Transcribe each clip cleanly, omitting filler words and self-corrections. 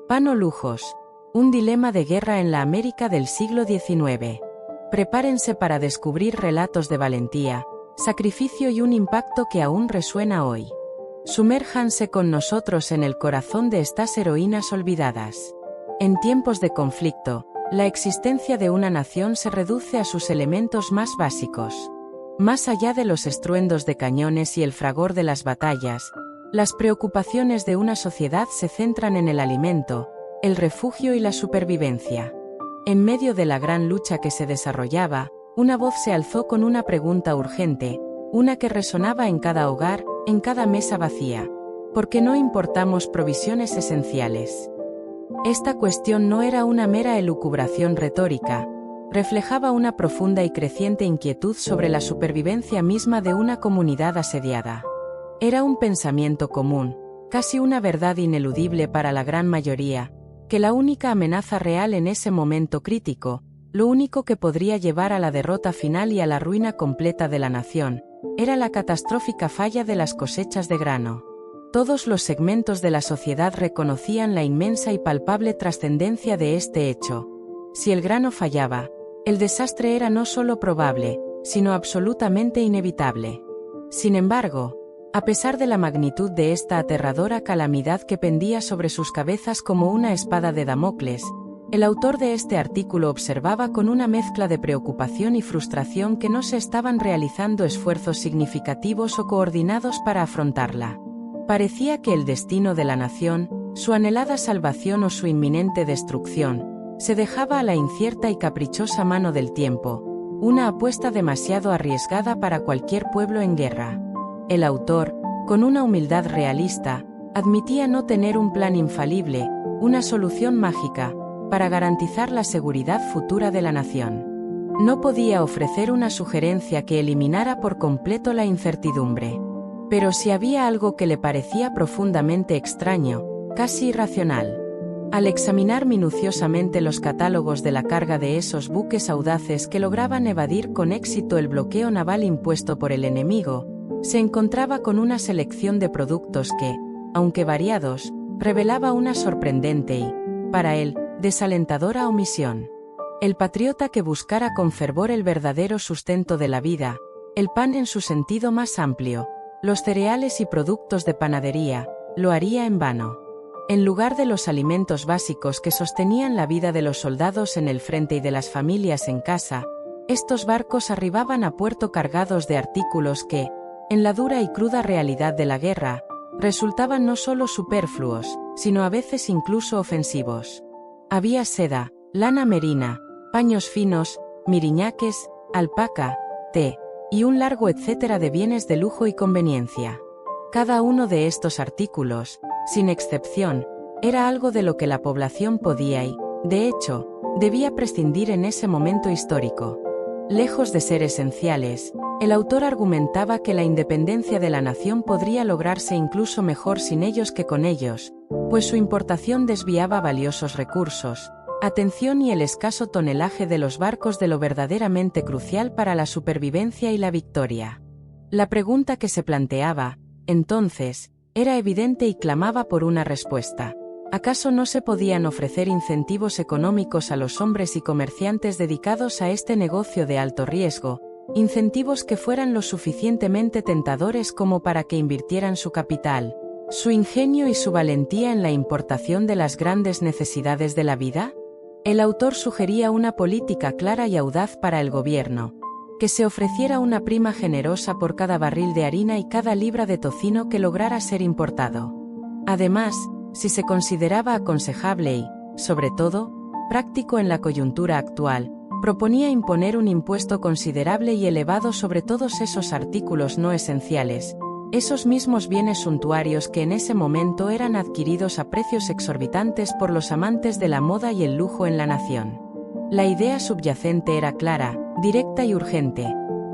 Pan o lujos. Un dilema de guerra en la América del siglo XIX. Prepárense para descubrir relatos de valentía, sacrificio y un impacto que aún resuena hoy. Sumérjanse con nosotros en el corazón de estas heroínas olvidadas. En tiempos de conflicto, la existencia de una nación se reduce a sus elementos más básicos. Más allá de los estruendos de cañones y el fragor de las batallas, las preocupaciones de una sociedad se centran en el alimento, el refugio y la supervivencia. En medio de la gran lucha que se desarrollaba, una voz se alzó con una pregunta urgente, una que resonaba en cada hogar, en cada mesa vacía. ¿Por qué no importamos provisiones esenciales? Esta cuestión no era una mera elucubración retórica, reflejaba una profunda y creciente inquietud sobre la supervivencia misma de una comunidad asediada. Era un pensamiento común, casi una verdad ineludible para la gran mayoría, que la única amenaza real en ese momento crítico, lo único que podría llevar a la derrota final y a la ruina completa de la nación, era la catastrófica falla de las cosechas de grano. Todos los segmentos de la sociedad reconocían la inmensa y palpable trascendencia de este hecho. Si el grano fallaba, el desastre era no solo probable, sino absolutamente inevitable. Sin embargo, a pesar de la magnitud de esta aterradora calamidad que pendía sobre sus cabezas como una espada de Damocles, el autor de este artículo observaba con una mezcla de preocupación y frustración que no se estaban realizando esfuerzos significativos o coordinados para afrontarla. Parecía que el destino de la nación, su anhelada salvación o su inminente destrucción, se dejaba a la incierta y caprichosa mano del tiempo, una apuesta demasiado arriesgada para cualquier pueblo en guerra. El autor, con una humildad realista, admitía no tener un plan infalible, una solución mágica, para garantizar la seguridad futura de la nación. No podía ofrecer una sugerencia que eliminara por completo la incertidumbre. Pero si había algo que le parecía profundamente extraño, casi irracional. Al examinar minuciosamente los catálogos de la carga de esos buques audaces que lograban evadir con éxito el bloqueo naval impuesto por el enemigo, se encontraba con una selección de productos que, aunque variados, revelaba una sorprendente y, para él, desalentadora omisión. El patriota que buscara con fervor el verdadero sustento de la vida, el pan en su sentido más amplio, los cereales y productos de panadería, lo haría en vano. En lugar de los alimentos básicos que sostenían la vida de los soldados en el frente y de las familias en casa, estos barcos arribaban a puerto cargados de artículos que, en la dura y cruda realidad de la guerra, resultaban no solo superfluos, sino a veces incluso ofensivos. Había seda, lana merina, paños finos, miriñaques, alpaca, té, y un largo etcétera de bienes de lujo y conveniencia. Cada uno de estos artículos, sin excepción, era algo de lo que la población podía y, de hecho, debía prescindir en ese momento histórico. Lejos de ser esenciales, el autor argumentaba que la independencia de la nación podría lograrse incluso mejor sin ellos que con ellos, pues su importación desviaba valiosos recursos, atención y el escaso tonelaje de los barcos de lo verdaderamente crucial para la supervivencia y la victoria. La pregunta que se planteaba, entonces, era evidente y clamaba por una respuesta. ¿Acaso no se podían ofrecer incentivos económicos a los hombres y comerciantes dedicados a este negocio de alto riesgo, incentivos que fueran lo suficientemente tentadores como para que invirtieran su capital, su ingenio y su valentía en la importación de las grandes necesidades de la vida? El autor sugería una política clara y audaz para el gobierno, que se ofreciera una prima generosa por cada barril de harina y cada libra de tocino que lograra ser importado. Además, si se consideraba aconsejable y, sobre todo, práctico en la coyuntura actual, proponía imponer un impuesto considerable y elevado sobre todos esos artículos no esenciales, esos mismos bienes suntuarios que en ese momento eran adquiridos a precios exorbitantes por los amantes de la moda y el lujo en la nación. La idea subyacente era clara, directa y urgente.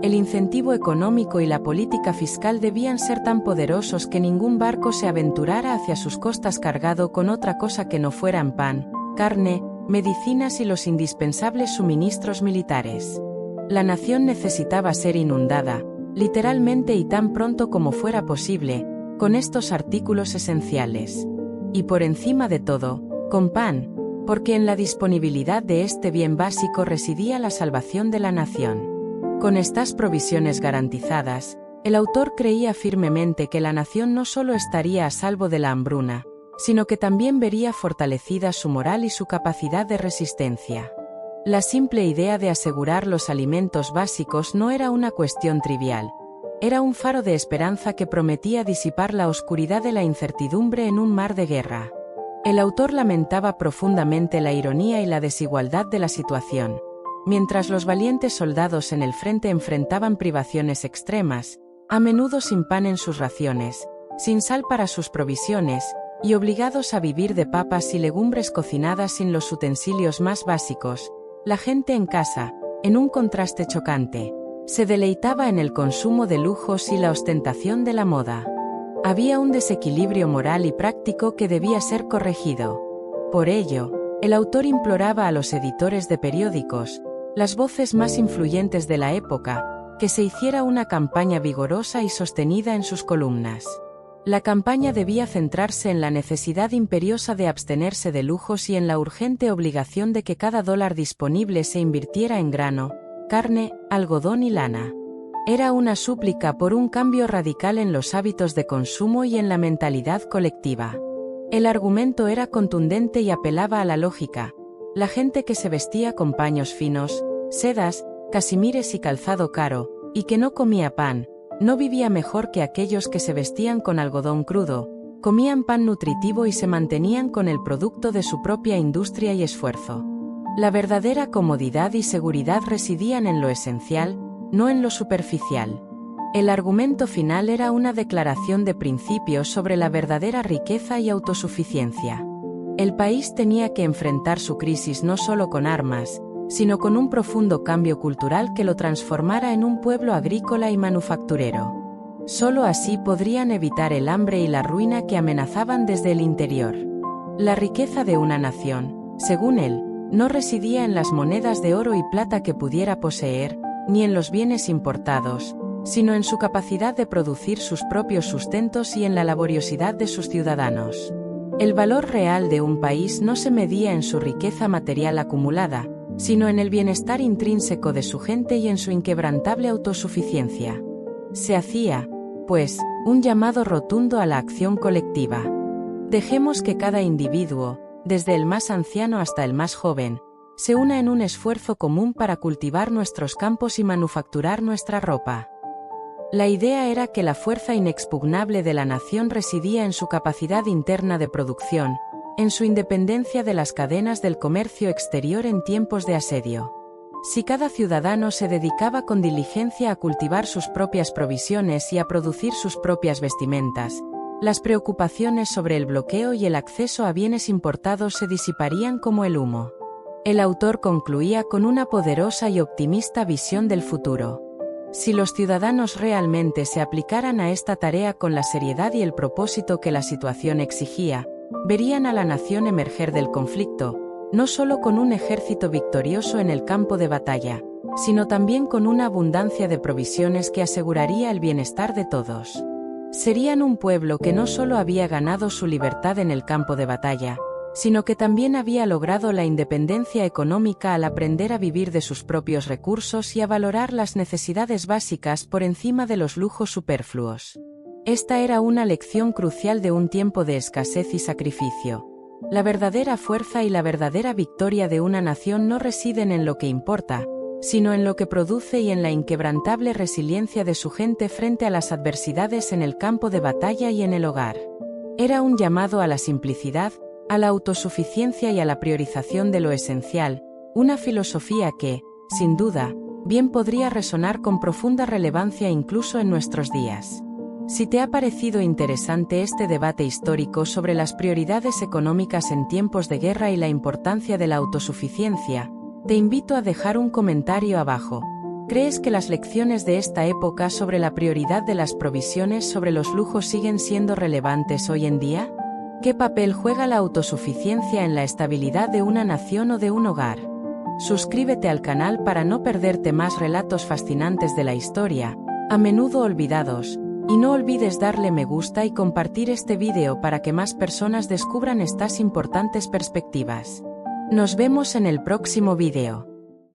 El incentivo económico y la política fiscal debían ser tan poderosos que ningún barco se aventurara hacia sus costas cargado con otra cosa que no fueran pan, carne, medicinas y los indispensables suministros militares. La nación necesitaba ser inundada, literalmente y tan pronto como fuera posible, con estos artículos esenciales. Y por encima de todo, Con pan, porque en la disponibilidad de este bien básico residía la salvación de la nación. Con estas provisiones garantizadas, el autor creía firmemente que la nación no solo estaría a salvo de la hambruna, sino que también vería fortalecida su moral y su capacidad de resistencia. La simple idea de asegurar los alimentos básicos no era una cuestión trivial. Era un faro de esperanza que prometía disipar la oscuridad de la incertidumbre en un mar de guerra. El autor lamentaba profundamente la ironía y la desigualdad de la situación. Mientras los valientes soldados en el frente enfrentaban privaciones extremas, a menudo sin pan en sus raciones, sin sal para sus provisiones, y obligados a vivir de papas y legumbres cocinadas sin los utensilios más básicos, la gente en casa, en un contraste chocante, se deleitaba en el consumo de lujos y la ostentación de la moda. Había un desequilibrio moral y práctico que debía ser corregido. Por ello, el autor imploraba a los editores de periódicos, las voces más influyentes de la época, que se hiciera una campaña vigorosa y sostenida en sus columnas. La campaña debía centrarse en la necesidad imperiosa de abstenerse de lujos y en la urgente obligación de que cada dólar disponible se invirtiera en grano, carne, algodón y lana. Era una súplica por un cambio radical en los hábitos de consumo y en la mentalidad colectiva. El argumento era contundente y apelaba a la lógica. La gente que se vestía con paños finos, sedas, casimires y calzado caro, y que no comía pan, no vivía mejor que aquellos que se vestían con algodón crudo, comían pan nutritivo y se mantenían con el producto de su propia industria y esfuerzo. La verdadera comodidad y seguridad residían en lo esencial, no en lo superficial. El argumento final era una declaración de principios sobre la verdadera riqueza y autosuficiencia. El país tenía que enfrentar su crisis no solo con armas, sino con un profundo cambio cultural que lo transformara en un pueblo agrícola y manufacturero. Solo así podrían evitar el hambre y la ruina que amenazaban desde el interior. La riqueza de una nación, según él, no residía en las monedas de oro y plata que pudiera poseer, ni en los bienes importados, sino en su capacidad de producir sus propios sustentos y en la laboriosidad de sus ciudadanos. El valor real de un país no se medía en su riqueza material acumulada, sino en el bienestar intrínseco de su gente y en su inquebrantable autosuficiencia. Se hacía, pues, un llamado rotundo a la acción colectiva. Dejemos que cada individuo, desde el más anciano hasta el más joven, se una en un esfuerzo común para cultivar nuestros campos y manufacturar nuestra ropa. La idea era que la fuerza inexpugnable de la nación residía en su capacidad interna de producción, en su independencia de las cadenas del comercio exterior en tiempos de asedio. Si cada ciudadano se dedicaba con diligencia a cultivar sus propias provisiones y a producir sus propias vestimentas, las preocupaciones sobre el bloqueo y el acceso a bienes importados se disiparían como el humo. El autor concluía con una poderosa y optimista visión del futuro. Si los ciudadanos realmente se aplicaran a esta tarea con la seriedad y el propósito que la situación exigía, verían a la nación emerger del conflicto, no solo con un ejército victorioso en el campo de batalla, sino también con una abundancia de provisiones que aseguraría el bienestar de todos. Serían un pueblo que no solo había ganado su libertad en el campo de batalla, sino que también había logrado la independencia económica al aprender a vivir de sus propios recursos y a valorar las necesidades básicas por encima de los lujos superfluos. Esta era una lección crucial de un tiempo de escasez y sacrificio. La verdadera fuerza y la verdadera victoria de una nación no residen en lo que importa, sino en lo que produce y en la inquebrantable resiliencia de su gente frente a las adversidades en el campo de batalla y en el hogar. Era un llamado a la simplicidad, a la autosuficiencia y a la priorización de lo esencial, una filosofía que, sin duda, bien podría resonar con profunda relevancia incluso en nuestros días. Si te ha parecido interesante este debate histórico sobre las prioridades económicas en tiempos de guerra y la importancia de la autosuficiencia, te invito a dejar un comentario abajo. ¿Crees que las lecciones de esta época sobre la prioridad de las provisiones sobre los lujos siguen siendo relevantes hoy en día? ¿Qué papel juega la autosuficiencia en la estabilidad de una nación o de un hogar? Suscríbete al canal para no perderte más relatos fascinantes de la historia, a menudo olvidados, Y no olvides darle me gusta y compartir este vídeo para que más personas descubran estas importantes perspectivas. Nos vemos en el próximo vídeo.